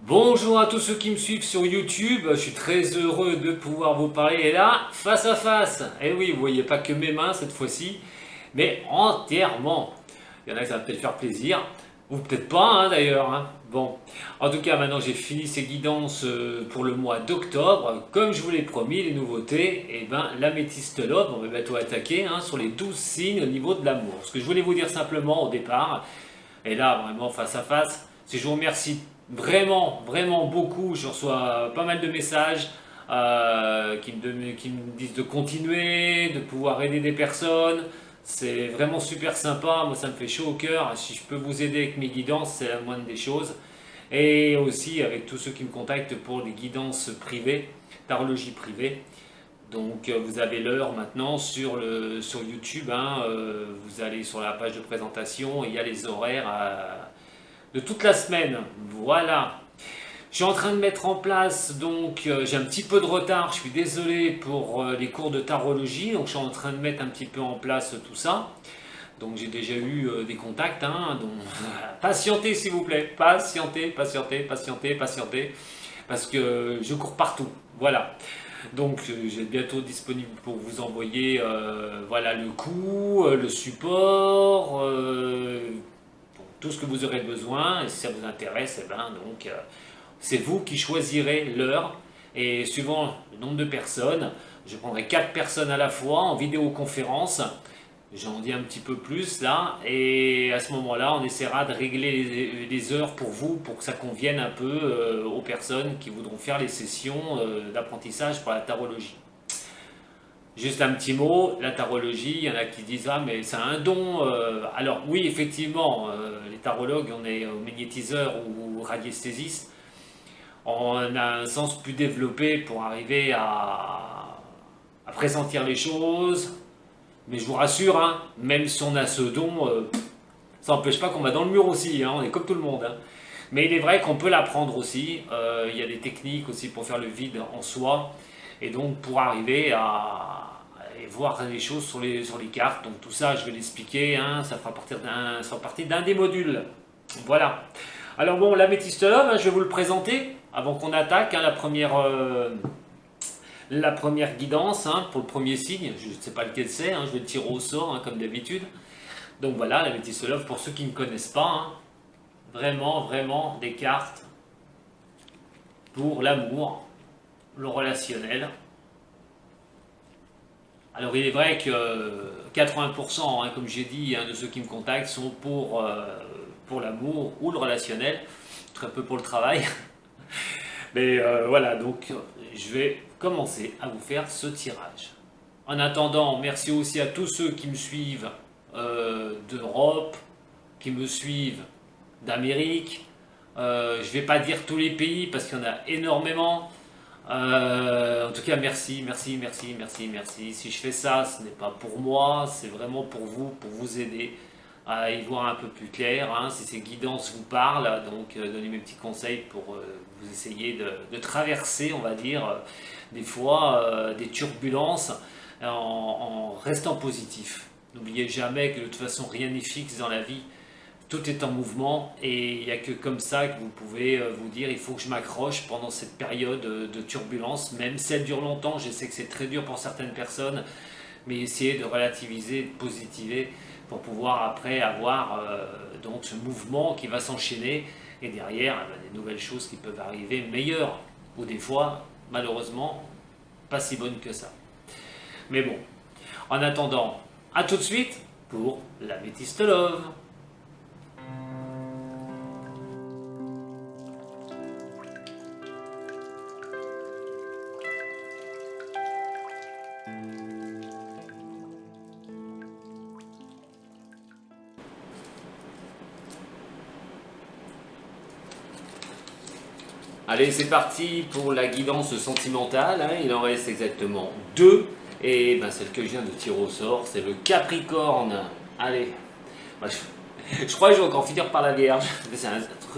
Bonjour à tous ceux qui me suivent sur YouTube, je suis très heureux de pouvoir vous parler, et là, face à face. Et oui, vous voyez pas que mes mains cette fois-ci, mais entièrement. Il y en a qui ça va peut-être faire plaisir, ou peut-être pas d'ailleurs. Bon, en tout cas maintenant j'ai fini ces guidances pour le mois d'octobre. Comme je vous l'ai promis, les nouveautés, et ben l'améthyste love, on va bientôt attaquer sur les 12 signes au niveau de l'amour. Ce que je voulais vous dire simplement au départ, et là vraiment face à face, c'est je vous remercie vraiment beaucoup. Je reçois pas mal de messages qui me disent de continuer, de pouvoir aider des personnes. C'est vraiment super sympa, moi ça me fait chaud au cœur. Si je peux vous aider avec mes guidances, c'est la moindre des choses. Et aussi avec tous ceux qui me contactent pour les guidances privées, tarologie privée. Donc vous avez l'heure maintenant sur YouTube, vous allez sur la page de présentation, il y a les horaires de toute la semaine. Voilà. Je suis en train de mettre en place, donc j'ai un petit peu de retard, je suis désolé pour les cours de tarologie, donc je suis en train de mettre un petit peu en place tout ça. Donc j'ai déjà eu des contacts, donc patientez s'il vous plaît, patientez, parce que je cours partout, voilà. Donc j'ai bientôt disponible pour vous envoyer voilà, le coût, le support, tout ce que vous aurez besoin. Et si ça vous intéresse, c'est vous qui choisirez l'heure. Et suivant le nombre de personnes, je prendrai 4 personnes à la fois en vidéoconférence. J'en dis un petit peu plus là, et à ce moment-là, on essaiera de régler les heures pour vous, pour que ça convienne un peu aux personnes qui voudront faire les sessions d'apprentissage pour la tarologie. Juste un petit mot, la tarologie, il y en a qui disent ah mais c'est un don. Alors oui effectivement, les tarologues, on est magnétiseurs ou radiesthésistes, on a un sens plus développé pour arriver à pressentir les choses. Mais je vous rassure, même si on a ce don, ça n'empêche pas qu'on va dans le mur aussi, on est comme tout le monde. Mais il est vrai qu'on peut l'apprendre aussi, il y a des techniques aussi pour faire le vide en soi, et donc pour arriver à voir les choses sur les cartes. Donc tout ça, je vais l'expliquer, ça fera partie d'un des modules. Voilà. Alors bon, l'améthyste love, je vais vous le présenter avant qu'on attaque la première guidance pour le premier signe. Je ne sais pas lequel c'est, je vais le tirer au sort comme d'habitude. Donc voilà, l'améthyste love, pour ceux qui ne connaissent pas, vraiment des cartes pour l'amour, le relationnel. Alors il est vrai que 80%, comme j'ai dit, de ceux qui me contactent sont pour l'amour ou le relationnel, très peu pour le travail. Mais voilà, donc je vais commencer à vous faire ce tirage. En attendant, merci aussi à tous ceux qui me suivent d'Europe, qui me suivent d'Amérique. Je ne vais pas dire tous les pays parce qu'il y en a énormément. En tout cas, merci. Si je fais ça, ce n'est pas pour moi, c'est vraiment pour vous aider à y voir un peu plus clair. Si ces guidances vous parlent, donc donnez mes petits conseils pour vous essayer de traverser, on va dire, des fois des turbulences en restant positif. N'oubliez jamais que de toute façon, rien n'est fixe dans la vie. Tout est en mouvement et il n'y a que comme ça que vous pouvez vous dire il faut que je m'accroche pendant cette période de turbulence, même si elle dure longtemps. Je sais que c'est très dur pour certaines personnes, mais essayez de relativiser, de positiver pour pouvoir après avoir donc ce mouvement qui va s'enchaîner et derrière des nouvelles choses qui peuvent arriver meilleures ou des fois malheureusement pas si bonnes que ça. Mais bon, en attendant, à tout de suite pour l'améthyste love. Allez, c'est parti pour la guidance sentimentale. Il en reste exactement deux. Et celle que je viens de tirer au sort, c'est le Capricorne. Allez, je crois que je vais encore finir par la Vierge.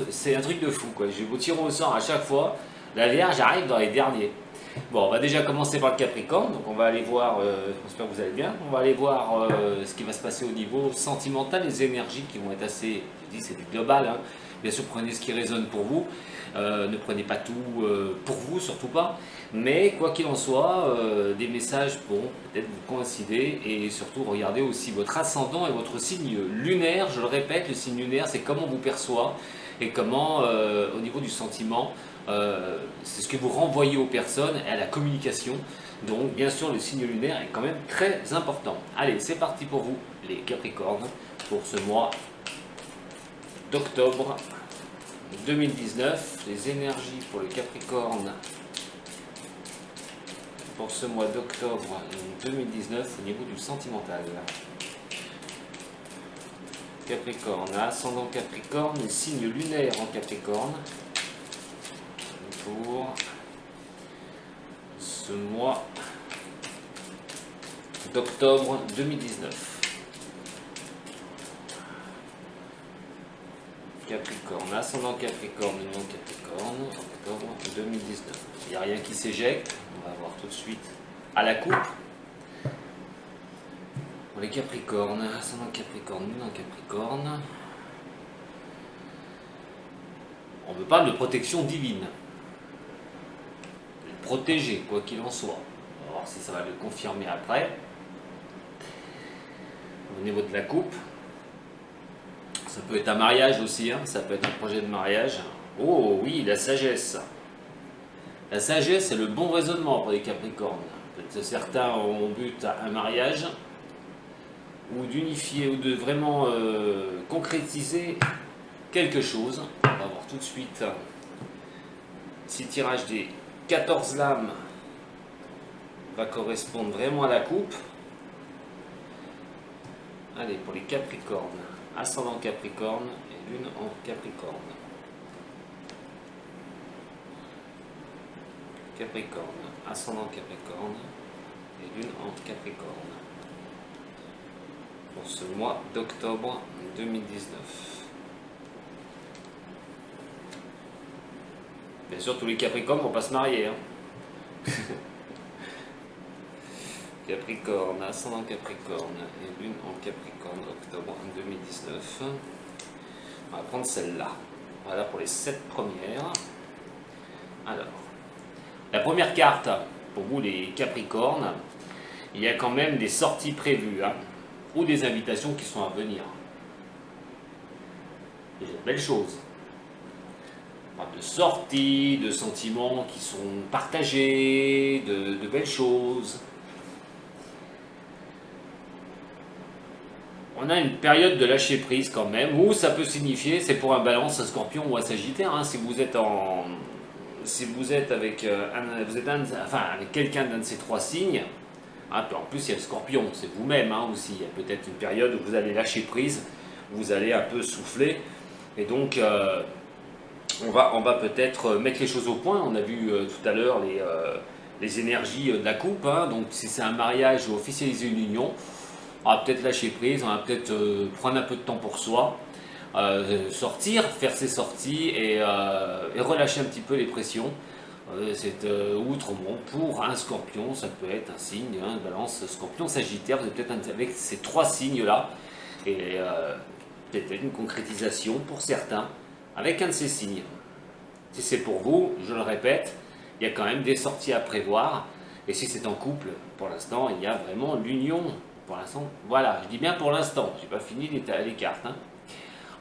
C'est un truc de fou, quoi. Je vais vous tirer au sort à chaque fois. La Vierge arrive dans les derniers. Bon, on va déjà commencer par le Capricorne. Donc, on va aller voir. J'espère que vous allez bien. On va aller voir ce qui va se passer au niveau sentimental, les énergies qui vont être assez. Je dis, c'est du global, Bien sûr, prenez ce qui résonne pour vous. Ne prenez pas tout pour vous, surtout pas. Mais quoi qu'il en soit, des messages pourront peut-être vous coïncider. Et surtout, regardez aussi votre ascendant et votre signe lunaire. Je le répète, le signe lunaire, c'est comment on vous perçoit et comment, au niveau du sentiment, c'est ce que vous renvoyez aux personnes et à la communication. Donc, bien sûr, le signe lunaire est quand même très important. Allez, c'est parti pour vous, les Capricornes, pour ce mois d'octobre 2019. Les énergies pour le Capricorne pour ce mois d'octobre 2019 au niveau du sentimental. Capricorne, ascendant Capricorne et signe lunaire en Capricorne pour ce mois d'octobre 2019. Capricorne, ascendant Capricorne, non Capricorne, octobre 2019. Il n'y a rien qui s'éjecte, on va voir tout de suite à la coupe. Pour les Capricornes, ascendant Capricorne, non Capricorne. On me parle de protection divine. Protéger, quoi qu'il en soit. On va voir si ça va le confirmer après. Au niveau de la coupe. Ça peut être un mariage aussi, hein. Ça peut être un projet de mariage. Oh oui, la sagesse. La sagesse, c'est le bon raisonnement pour les Capricornes. Peut-être certains ont but à un mariage, ou d'unifier, ou de vraiment concrétiser quelque chose. On va voir tout de suite si le tirage des 14 lames va correspondre vraiment à la coupe. Allez, pour les Capricornes. Ascendant Capricorne et lune en Capricorne. Capricorne, ascendant Capricorne et lune en Capricorne. Pour ce mois d'octobre 2019. Bien sûr, tous les Capricornes ne vont pas se marier. Hein. Capricorne, ascendant Capricorne et lune en Capricorne, octobre 2019. On va prendre celle-là. Voilà pour les 7 premières. Alors, la première carte, pour vous les Capricornes, il y a quand même des sorties prévues, hein, ou des invitations qui sont à venir. Des belles choses. De sorties, de sentiments qui sont partagés, de belles choses. On a une période de lâcher prise quand même, où ça peut signifier, c'est pour un Balance, un Scorpion ou un Sagittaire, hein, si vous êtes avec avec quelqu'un d'un de ces 3 signes. Hein, en plus il y a le Scorpion, c'est vous-même, hein, aussi. Il y a peut-être une période où vous allez lâcher prise, vous allez un peu souffler, et donc on va peut-être mettre les choses au point. On a vu tout à l'heure les énergies de la coupe, hein, donc si c'est un mariage ou officialiser une union, on va peut-être lâcher prise, on va peut-être prendre un peu de temps pour soi, sortir, faire ses sorties et relâcher un petit peu les pressions. Autrement, pour un Scorpion, ça peut être un signe, hein, Balance, Scorpion, Sagittaire, vous êtes peut-être avec ces 3 signes-là, et peut-être une concrétisation pour certains, avec un de ces signes. Si c'est pour vous, je le répète, il y a quand même des sorties à prévoir, et si c'est en couple, pour l'instant, il y a vraiment l'union. Pour l'instant, voilà, je dis bien pour l'instant, je n'ai pas fini les cartes. Hein.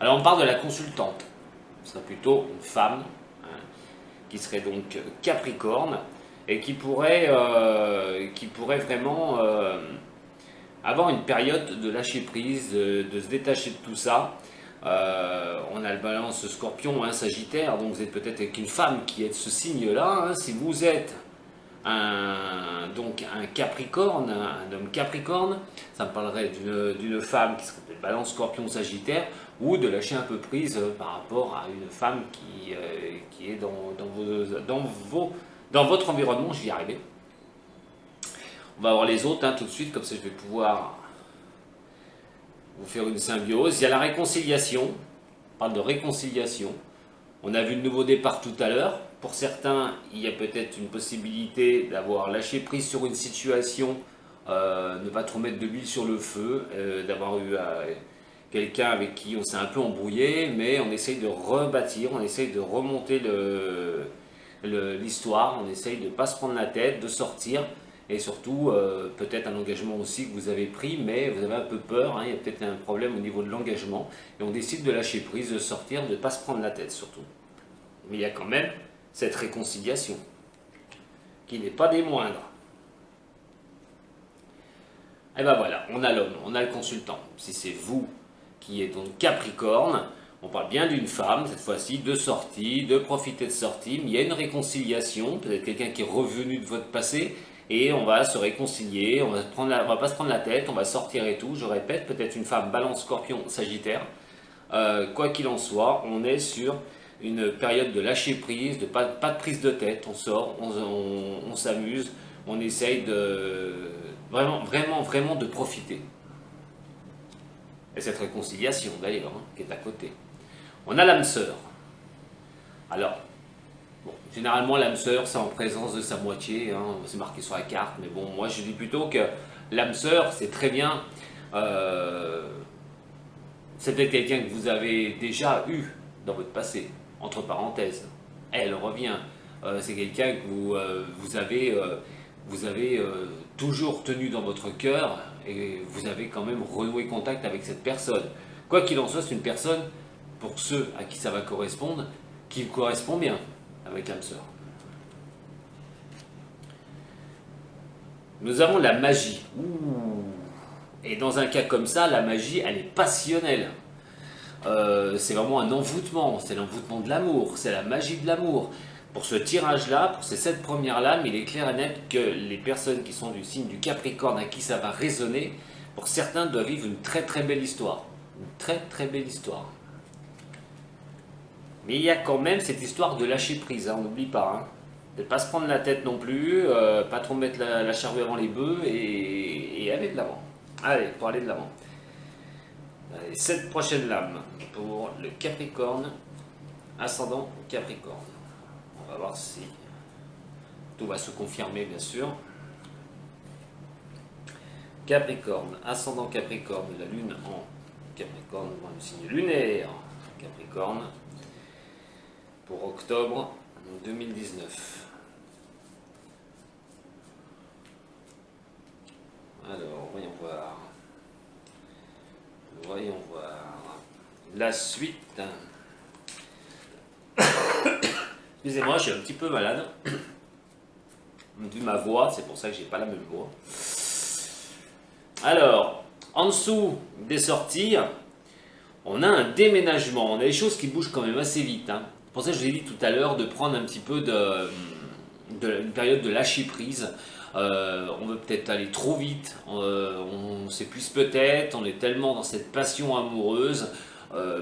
Alors on parle de la consultante, ce serait plutôt une femme, hein, qui serait donc Capricorne, et qui pourrait vraiment avoir une période de lâcher prise, de se détacher de tout ça. On a le Balance Scorpion, un Sagittaire, donc vous êtes peut-être avec une femme qui est de ce signe-là. Hein. Si vous êtes donc un Capricorne, un homme Capricorne, ça me parlerait d'une femme qui serait peut-être Balance, Scorpion, Sagittaire, ou de lâcher un peu prise par rapport à une femme qui est dans votre environnement. J'y arrive. On va voir les autres, hein, tout de suite, comme ça je vais pouvoir vous faire une symbiose. Il y a la réconciliation, on parle de réconciliation. On a vu le nouveau départ tout à l'heure. Pour certains, il y a peut-être une possibilité d'avoir lâché prise sur une situation, ne pas trop mettre de l'huile sur le feu, d'avoir eu quelqu'un avec qui on s'est un peu embrouillé, mais on essaye de rebâtir, on essaye de remonter l'histoire, on essaye de ne pas se prendre la tête, de sortir, et surtout peut-être un engagement aussi que vous avez pris, mais vous avez un peu peur, hein, il y a peut-être un problème au niveau de l'engagement, et on décide de lâcher prise, de sortir, de ne pas se prendre la tête surtout. Mais il y a quand même cette réconciliation, qui n'est pas des moindres. Et ben voilà, on a l'homme, on a le consultant. Si c'est vous qui êtes donc Capricorne, on parle bien d'une femme, cette fois-ci, de sortie, de profiter de sortie, mais il y a une réconciliation, peut-être quelqu'un qui est revenu de votre passé, et on va se réconcilier, on va pas se prendre la tête, on va sortir et tout, je répète, peut-être une femme Balance, Scorpion, Sagittaire. Quoi qu'il en soit, on est sur une période de lâcher prise, de pas de prise de tête, on sort, on s'amuse, on essaye de vraiment de profiter. Et cette réconciliation d'ailleurs, hein, qui est à côté. On a l'âme sœur. Alors, bon, généralement l'âme sœur c'est en présence de sa moitié, hein, c'est marqué sur la carte, mais bon, moi je dis plutôt que l'âme sœur c'est très bien, c'est peut-être quelqu'un que vous avez déjà eu dans votre passé, entre parenthèses. Elle revient, c'est quelqu'un que vous avez toujours tenu dans votre cœur et vous avez quand même renoué contact avec cette personne. Quoi qu'il en soit, c'est une personne, pour ceux à qui ça va correspondre, qui correspond bien avec l'âme sœur. Nous avons la magie. Ouh. Et dans un cas comme ça, la magie, elle est passionnelle. C'est vraiment un envoûtement, c'est l'envoûtement de l'amour, c'est la magie de l'amour. Pour ce tirage-là, pour ces 7 premières lames, il est clair et net que les personnes qui sont du signe du Capricorne à qui ça va résonner, pour certains doivent vivre une très très belle histoire. Une très très belle histoire. Mais il y a quand même cette histoire de lâcher prise, hein, on n'oublie pas. Hein. De ne pas se prendre la tête non plus, pas trop mettre la charrue avant les bœufs et aller de l'avant. Allez, pour aller de l'avant. Les 7 prochaines lames pour le Capricorne, ascendant Capricorne. On va voir si tout va se confirmer, bien sûr. Capricorne, ascendant Capricorne, la lune en Capricorne, le signe lunaire Capricorne, pour octobre 2019. Alors, voyons voir. Voyons voir. La suite. Excusez-moi, je suis un petit peu malade. Vu ma voix, c'est pour ça que j'ai pas la même voix. Alors, en dessous des sorties, on a un déménagement. On a des choses qui bougent quand même assez vite. Hein. C'est pour ça que je vous ai dit tout à l'heure de prendre un petit peu une période de lâcher prise. On veut peut-être aller trop vite, on s'épuise peut-être, on est tellement dans cette passion amoureuse,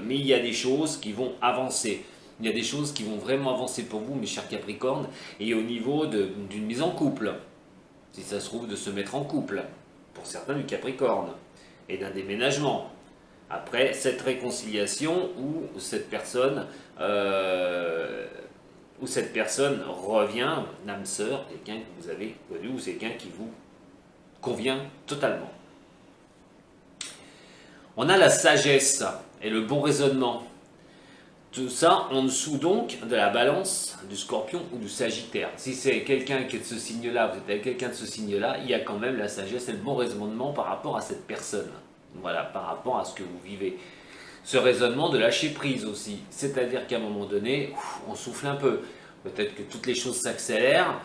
mais il y a des choses qui vont avancer. Il y a des choses qui vont vraiment avancer pour vous, mes chers Capricornes, et au niveau d'une mise en couple, si ça se trouve de se mettre en couple, pour certains du Capricorne, et d'un déménagement. Après cette réconciliation où cette personne revient, l'âme sœur, quelqu'un que vous avez connu ou c'est quelqu'un qui vous convient totalement. On a la sagesse et le bon raisonnement. Tout ça en dessous donc de la balance du Scorpion ou du Sagittaire. Si c'est quelqu'un qui est de ce signe-là, vous êtes avec quelqu'un de ce signe-là, il y a quand même la sagesse et le bon raisonnement par rapport à cette personne. Voilà, par rapport à ce que vous vivez. Ce raisonnement de lâcher prise aussi. C'est-à-dire qu'à un moment donné, on souffle un peu. Peut-être que toutes les choses s'accélèrent.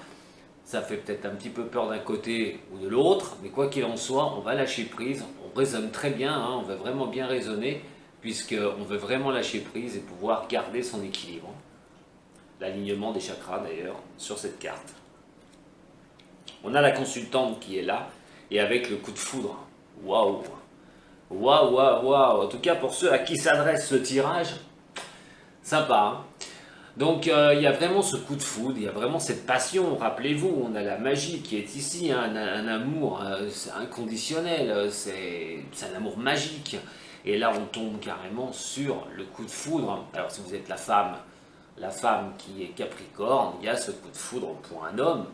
Ça fait peut-être un petit peu peur d'un côté ou de l'autre. Mais quoi qu'il en soit, on va lâcher prise. On raisonne très bien, hein, on va vraiment bien raisonner. Puisqu'on veut vraiment lâcher prise et pouvoir garder son équilibre. L'alignement des chakras d'ailleurs sur cette carte. On a la consultante qui est là et avec le coup de foudre. Waouh! Waouh, waouh, waouh! En tout cas pour ceux à qui s'adresse ce tirage, sympa. Hein. Donc il y a vraiment ce coup de foudre, il y a vraiment cette passion. Rappelez-vous, on a la magie qui est ici, hein, un amour inconditionnel, c'est un amour magique. Et là, on tombe carrément sur le coup de foudre. Alors, si vous êtes la femme qui est Capricorne, il y a ce coup de foudre pour un homme.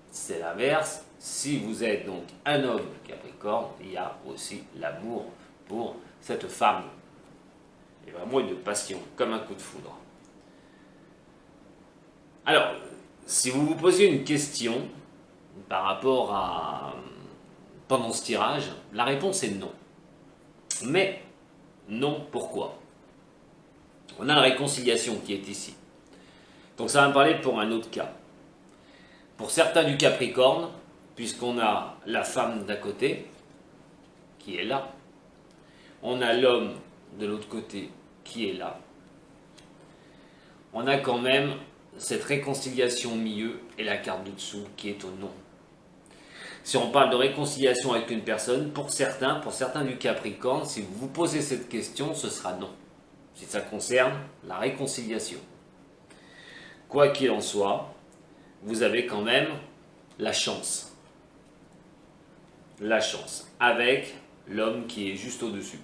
C'est l'inverse. Si vous êtes donc un homme Capricorne, il y a aussi l'amour pour cette femme Et vraiment une passion, comme un coup de foudre. Alors, si vous vous posez une question par rapport à pendant ce tirage, la réponse est non. Mais non, pourquoi? On a la réconciliation qui est ici. Donc ça va me parler pour un autre cas. Pour certains du Capricorne, puisqu'on a la femme d'un côté, qui est là, on a l'homme de l'autre côté, qui est là, on a quand même cette réconciliation au milieu et la carte du dessous qui est au non. Si on parle de réconciliation avec une personne, pour certains du Capricorne, si vous vous posez cette question, ce sera non. Si ça concerne la réconciliation. Quoi qu'il en soit, vous avez quand même la chance. La chance. Avec l'homme qui est juste au-dessus.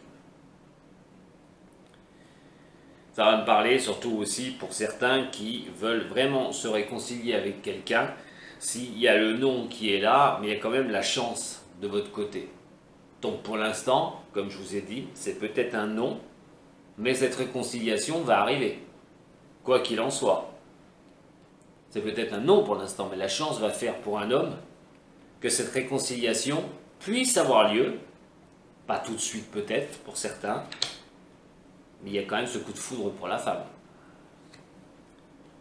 Ça va me parler surtout aussi pour certains qui veulent vraiment se réconcilier avec quelqu'un. S'il y a le non qui est là, mais il y a quand même la chance de votre côté. Donc pour l'instant, comme je vous ai dit, c'est peut-être un non, mais cette réconciliation va arriver. Quoi qu'il en soit. C'est peut-être un non pour l'instant, mais la chance va faire pour un homme que cette réconciliation puisse avoir lieu. Pas tout de suite peut-être, pour certains, mais il y a quand même ce coup de foudre pour la femme.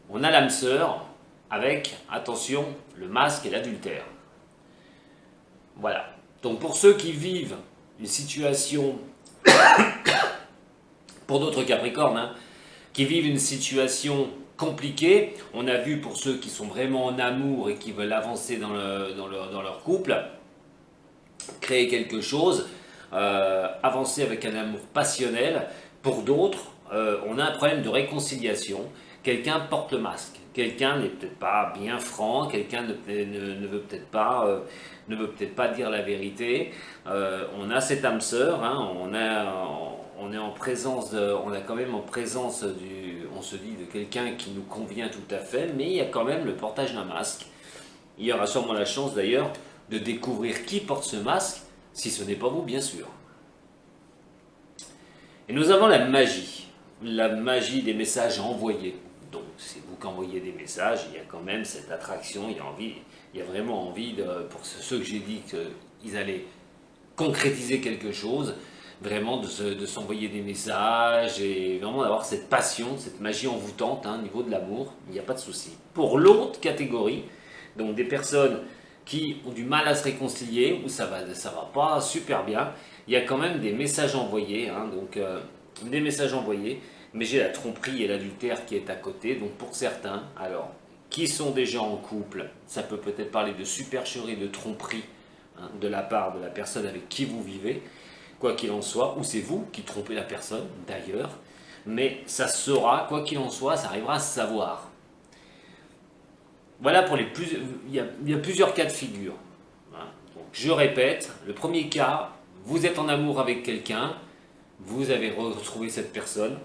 On a l'âme sœur avec, attention, le masque et l'adultère. Voilà. Donc pour ceux qui vivent une situation, pour d'autres Capricornes, hein, qui vivent une situation compliquée, on a vu pour ceux qui sont vraiment en amour et qui veulent avancer dans leur couple, créer quelque chose, avancer avec un amour passionnel. Pour d'autres, on a un problème de réconciliation. Quelqu'un porte le masque. Quelqu'un n'est peut-être pas bien franc. Quelqu'un ne veut peut-être pas dire la vérité. On a cette âme sœur. Hein, on est en présence. On a quand même en présence on se dit, de quelqu'un qui nous convient tout à fait. Mais il y a quand même le portage d'un masque. Il y aura sûrement la chance d'ailleurs de découvrir qui porte ce masque, si ce n'est pas vous, bien sûr. Et nous avons la magie des messages envoyés. Donc, c'est vous qui envoyez des messages, il y a quand même cette attraction, il y a vraiment envie, pour ceux que j'ai dit qu'ils allaient concrétiser quelque chose, vraiment de s'envoyer des messages et vraiment d'avoir cette passion, cette magie envoûtante, hein, au niveau de l'amour, il n'y a pas de souci. Pour l'autre catégorie, donc des personnes qui ont du mal à se réconcilier, ou ça va pas super bien, il y a quand même des messages envoyés, hein, donc des messages envoyés, mais j'ai la tromperie et l'adultère qui est à côté, donc pour certains, alors, qui sont déjà en couple, ça peut peut-être parler de supercherie, de tromperie, hein, de la part de la personne avec qui vous vivez, quoi qu'il en soit, ou c'est vous qui trompez la personne, d'ailleurs, mais ça se saura, quoi qu'il en soit, ça arrivera à se savoir. Voilà pour il y a plusieurs cas de figure. Donc, je répète, le premier cas, vous êtes en amour avec quelqu'un, vous avez retrouvé cette personne,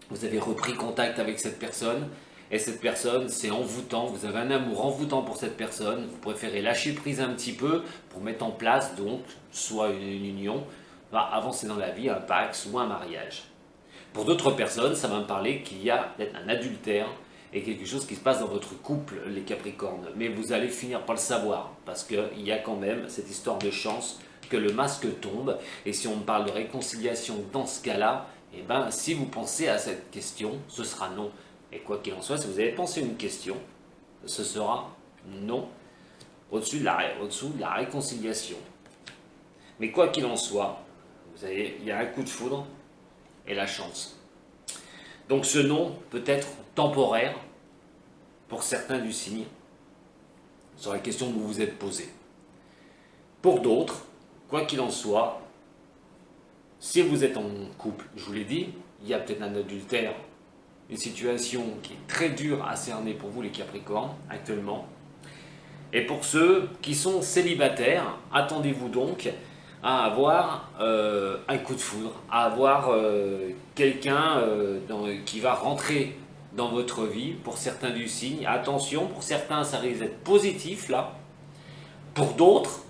vous avez repris contact avec cette personne, et cette personne, c'est envoûtant, vous avez un amour envoûtant pour cette personne, vous préférez lâcher prise un petit peu pour mettre en place, donc, soit une union, avancer dans la vie, un pax ou un mariage. Pour d'autres personnes, ça va me parler qu'il y a peut-être un adultère, et quelque chose qui se passe dans votre couple, les Capricornes. Mais vous allez finir par le savoir, parce qu'il y a quand même cette histoire de chance que le masque tombe. Et si on me parle de réconciliation dans ce cas-là, eh ben, si vous pensez à cette question, ce sera non. Et quoi qu'il en soit, si vous avez pensé une question, ce sera non, au-dessus de la réconciliation. Mais quoi qu'il en soit, il y a un coup de foudre et la chance. Donc ce non peut être temporaire pour certains du signe, sur la question que vous vous êtes posée. Pour d'autres, quoi qu'il en soit, si vous êtes en couple, je vous l'ai dit, il y a peut-être un adultère, une situation qui est très dure à cerner pour vous les Capricornes actuellement. Et pour ceux qui sont célibataires, attendez-vous donc à avoir un coup de foudre, à avoir quelqu'un qui va rentrer dans votre vie, pour certains du signe. Attention, pour certains ça risque d'être positif là. Pour d'autres,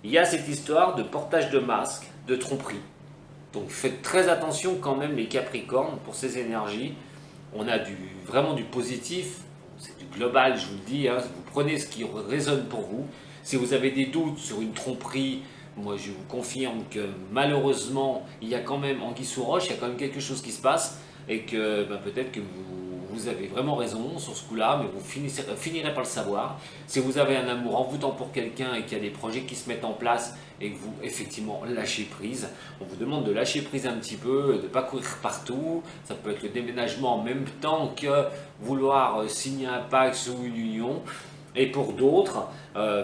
il y a cette histoire de portage de masque, de tromperie. Donc faites très attention quand même les Capricornes pour ces énergies. On a vraiment du positif, c'est du global, je vous le dis, hein. Vous prenez ce qui résonne pour vous. Si vous avez des doutes sur une tromperie, moi je vous confirme que malheureusement, il y a quand même anguille sous roche, il y a quand même quelque chose qui se passe et que peut-être que vous avez vraiment raison sur ce coup-là, mais vous finirez par le savoir. Si vous avez un amour envoûtant pour quelqu'un et qu'il y a des projets qui se mettent en place et que vous, effectivement, lâchez prise, on vous demande de lâcher prise un petit peu, de ne pas courir partout. Ça peut être le déménagement en même temps que vouloir signer un pacte ou une union. Et pour d'autres,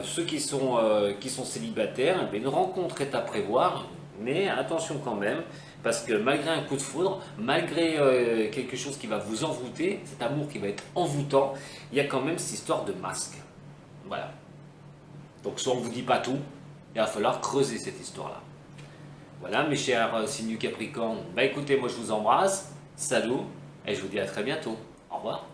ceux qui sont célibataires, une rencontre est à prévoir, mais attention quand même, parce que malgré un coup de foudre, malgré quelque chose qui va vous envoûter, cet amour qui va être envoûtant, il y a quand même cette histoire de masque. Voilà. Donc soit on ne vous dit pas tout, il va falloir creuser cette histoire-là. Voilà mes chers signes du Capricorne, écoutez, moi je vous embrasse, salut, et je vous dis à très bientôt. Au revoir.